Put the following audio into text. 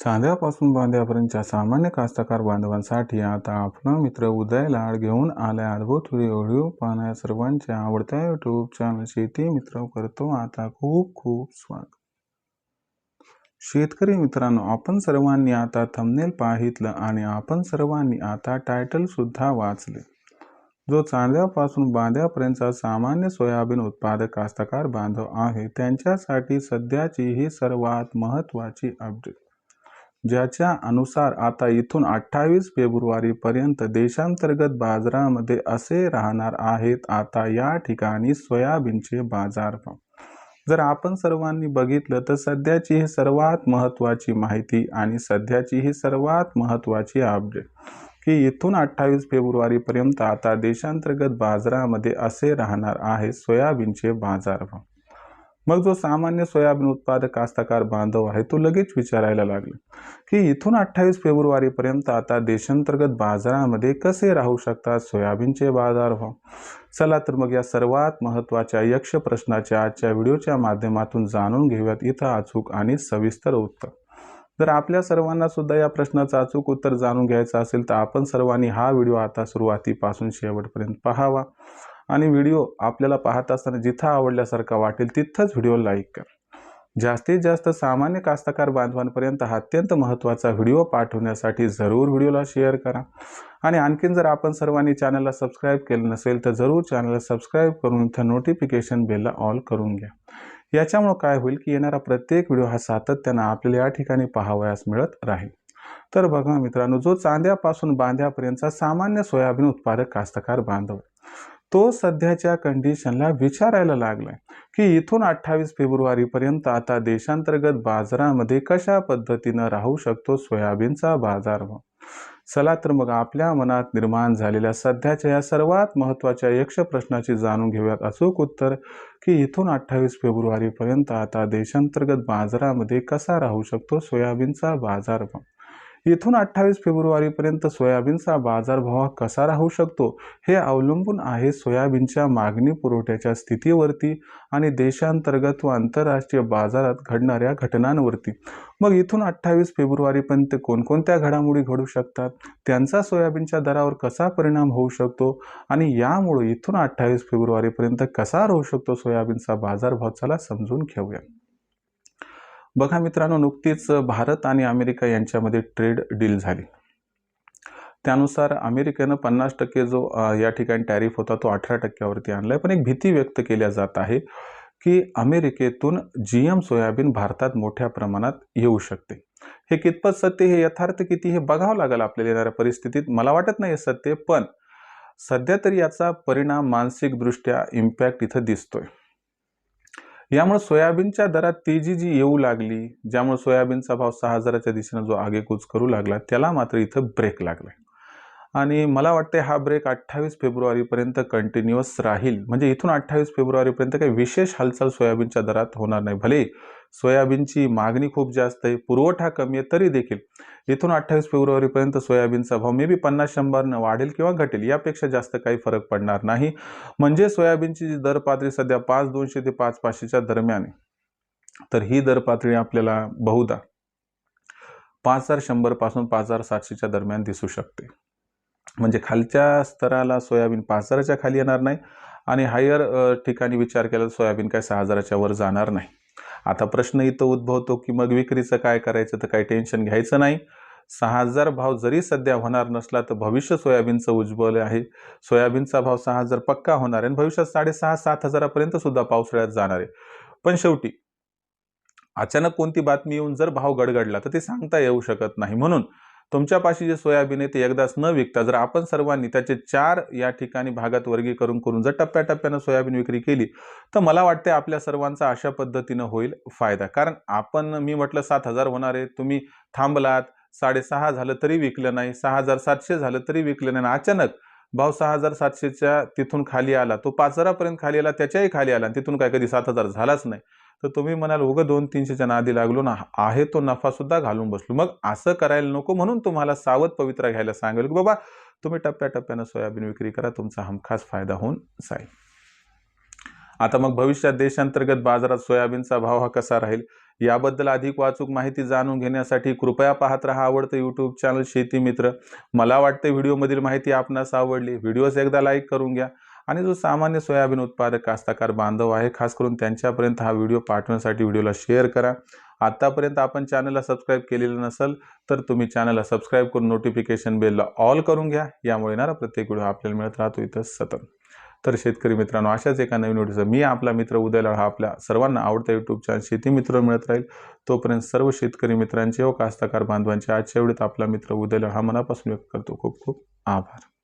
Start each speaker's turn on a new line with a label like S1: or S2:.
S1: चांद्यापासून बांध्यापर्यंतच्या सामान्य कास्तकार बांधवांसाठी आता आपला मित्र उदय लाड घेऊन आलाय अद्भुत व्हिडिओ पाहण्या सर्वांच्या आवडत्या यूट्यूब चॅनल शेती मित्र करतो आता खूप खूप स्वागत. शेतकरी मित्रांनो, आपण सर्वांनी आता थंबनेल पाहितलं आणि आपण सर्वांनी आता टायटल सुद्धा वाचले. जो चांद्यापासून बांध्यापर्यंतचा सामान्य सोयाबीन उत्पादक कास्तकार बांधव आहे त्यांच्यासाठी सध्याची ही सर्वात महत्त्वाची अपडेट, ज्याच्या अनुसार आता इथून 28 फेब्रुवारी पर्यंत देशांतर्गत बाजारामध्ये असे राहणार आहेत. आता या ठिकाणी सोयाबीनचे बाजारभाव जर आपण सर्वांनी बघितलं तर सध्याची ही सर्वात महत्त्वाची माहिती आणि सध्याची ही सर्वात महत्त्वाची अपडेट की इथून 28 फेब्रुवारी पर्यंत आता देशांतर्गत बाजारामध्ये असे राहणार आहे सोयाबीनचे बाजारभाव. मग जो सामान्य सोयाबीन उत्पादक कास्तकार बांधव आहे तो लगेच विचारायला लागला की इथून 28 फेब्रुवारी पर्यंत आता देशांतर्गत बाजारामध्ये कसे राहू शकतात सोयाबीनचे बाजारभाव. चला तर मग या सर्वात महत्त्वाच्या यक्ष प्रश्नाच्या आजच्या व्हिडिओच्या माध्यमातून जाणून घेऊयात इथं अचूक आणि सविस्तर उत्तर. जर आपल्या सर्वांना सुद्धा या प्रश्नाचं अचूक उत्तर जाणून घ्यायचं असेल तर आपण सर्वांनी हा व्हिडिओ आता सुरुवातीपासून शेवटपर्यंत पाहावा आणि व्हिडिओ आपल्याला पाहत असताना जिथं आवडल्यासारखा वाटेल तिथंच व्हिडिओ लाईक करा. जास्तीत जास्त सामान्य कास्तकार बांधवांपर्यंत हा अत्यंत महत्त्वाचा व्हिडिओ पाठवण्यासाठी जरूर व्हिडिओला शेअर करा आणि आणखीन जर आपण सर्वांनी चॅनलला सबस्क्राईब केलं नसेल तर जरूर चॅनलला सबस्क्राईब करून इथं नोटिफिकेशन बेलला ऑल करून घ्या. याच्यामुळं काय होईल की येणारा प्रत्येक व्हिडिओ हा सातत्यानं आपल्याला या ठिकाणी पाहावयास मिळत राहील. तर बघा मित्रांनो, जो चांद्यापासून बांध्यापर्यंतचा सामान्य सोयाबीन उत्पादक कास्तकार बांधव तो सध्याच्या कंडिशनला विचारायला लागलाय की इथून 28 फेब्रुवारी पर्यंत आता देशांतर्गत बाजारामध्ये कशा पद्धतीनं राहू शकतो सोयाबीनचा बाजारभाव. चला तर मग आपल्या मनात निर्माण झालेल्या सध्याच्या या सर्वात महत्त्वाच्या यक्ष प्रश्नाची जाणून घेऊयात अचूक उत्तर की इथून 28 फेब्रुवारी पर्यंत आता देशांतर्गत बाजारामध्ये कसा राहू शकतो सोयाबीनचा बाजारभाव. इथून 28 फेब्रुवारी पर्यंत सोयाबीनचा बाजारभाव कसा राहू शकतो हे अवलंबून आहे सोयाबीनच्या मागणी पुरवठ्याच्या स्थितीवरती आणि देशांतर्गत व आंतरराष्ट्रीय बाजारात घडणाऱ्या घटनांवरती. मग इथून 28 फेब्रुवारीपर्यंत कोणकोणत्या घडामोडी घडू शकतात, त्यांचा सोयाबीनच्या दरावर कसा परिणाम होऊ शकतो आणि यामुळे इथून 28 फेब्रुवारीपर्यंत कसा राहू शकतो सोयाबीनचा बाजारभाव, चला समजून घेऊया. बघा मित्रांनो, नुकतीच भारत आणि अमेरिका यांच्यामध्ये ट्रेड डील झाली. त्यानुसार अमेरिकेनं 50% जो या ठिकाणी टॅरिफ होता तो 18%वरती आणलाय. पण एक भीती व्यक्त केल्या जात आहे की अमेरिकेतून GM सोयाबीन भारतात मोठ्या प्रमाणात येऊ शकते. हे कितपत सत्य, हे यथार्थ किती हे बघावं लागेल आपल्याला येणाऱ्या परिस्थितीत. मला वाटत नाही सत्य, पण सध्या तरी याचा परिणाम मानसिकदृष्ट्या इम्पॅक्ट इथं दिसतोय. यामुळे सोयाबीनच्या दरात तेजी जी येऊ लागली, ज्यामुळे सोयाबीनचा भाव 6000च्या दिशेने जो आगेकूच करू लागला त्याला मात्र इथं ब्रेक लागलाय आणि मला वाटतं हा ब्रेक 28 फेब्रुवारीपर्यंत कंटिन्युअस राहील. म्हणजे इथून 28 फेब्रुवारीपर्यंत काही विशेष हालचाल सोयाबीनच्या दरात होणार नाही. भले सोयाबीनची मागणी खूप जास्त आहे, पुरवठा कमी आहे, तरी देखील इथून 28 फेब्रुवारीपर्यंत सोयाबीनचा भाव मे बी 50-100 वाढेल किंवा घटेल, यापेक्षा जास्त काही फरक पडणार नाही. म्हणजे सोयाबीनची जी दर पातळी सध्या 5200 ते 5500च्या दरम्यान आहे, तर ही दर पातळी आपल्याला बहुधा 5100 पासून 5700च्या दरम्यान दिसू शकते. म्हणजे खालच्या स्तराला सोयाबीन 5000च्या खाली येणार नाही आणि हायर ठिकाणी विचार केला तर सोयाबीन काय 6000च्या वर जाणार नाही. आता प्रश्न इथं उद्भवतो की मग विक्रीचं काय करायचं, तर काही टेन्शन घ्यायचं नाही. 6000 भाव जरी सध्या होणार नसला तर भविष्य सोयाबीनचं उज्ज्वल आहे. सोयाबीनचा भाव 6000 पक्का होणार आहे आणि भविष्यात 6500-7000 पर्यंत सुद्धा पावसाळ्यात जाणार आहे. पण शेवटी अचानक कोणती बातमी येऊन जर भाव गडगडला तर ते सांगता येऊ शकत नाही. म्हणून तुमच्यापाशी जे सोयाबीन आहे ते एकदाच न विकता जर आपण सर्वांनी त्याचे 4 या ठिकाणी भागात वर्गीकरण करून जर टप्प्याटप्प्यानं सोयाबीन विक्री केली तर मला वाटते आपल्या सर्वांचा अशा पद्धतीनं होईल फायदा. कारण मी म्हटलं 7000 होणार आहे, तुम्ही थांबलात, 6.5 झालं तरी विकलं नाही, 6700 झालं तरी विकलं नाही, अचानक भाव 6700च्या तिथून खाली आला, तो 5000पर्यंत खाली आला, त्याच्याही खाली आला आणि तिथून काय कधी 7000 झालाच नाही, तर तुम्ही म्हणाल उगं 200-300च्या नादी लागलो ना, आहे तो नफा सुद्धा घालून बसलो. मग असं करायला नको, म्हणून तुम्हाला सावध पवित्रा घ्यायला सांगेल की बाबा तुम्ही टप्प्याटप्प्यानं सोयाबीन विक्री करा, तुमचा हमखास फायदा होऊन जाईल. आता मग भविष्यात देशांतर्गत बाजारात सोयाबीनचा भाव हा कसा राहील याबद्दल अधिक वाचूक माहिती जाणून घेण्यासाठी कृपया पाहत रहा आवडतं यूट्यूब चॅनल शेती मित्र. मला वाटते व्हिडिओमधील माहिती आपणास आवडली. व्हिडिओस एकदा लाईक करून घ्या आणि जो सामान्य सोयाबीन उत्पादक कास्तकार बांधव आहे खास करून त्यांच्यापर्यंत हा व्हिडिओ पाठवण्यासाठी व्हिडिओला शेअर करा. आतापर्यंत आपण चॅनलला सबस्क्राईब केलेलं नसेल तर तुम्ही चॅनलला सबस्क्राईब करून नोटिफिकेशन बेलला ऑल करून घ्या. यामुळे येणारा प्रत्येक व्हिडिओ आपल्याला मिळत राहतो इथं सतत. तर शेतकरी मित्रांनो, अशाच एका नवीन व्हिडिओचा मी आपला मित्र उदय लाड हा आपल्या सर्वांना आवडता यूट्यूब चॅनल शेती मित्र मिळत राहील. तोपर्यंत सर्व शेतकरी मित्रांचे व कास्तकार बांधवांचे आजच्या व्हिडिओत आपला मित्र उदय लाड हा मनापासून व्यक्त करतो. खूप खूप आभार.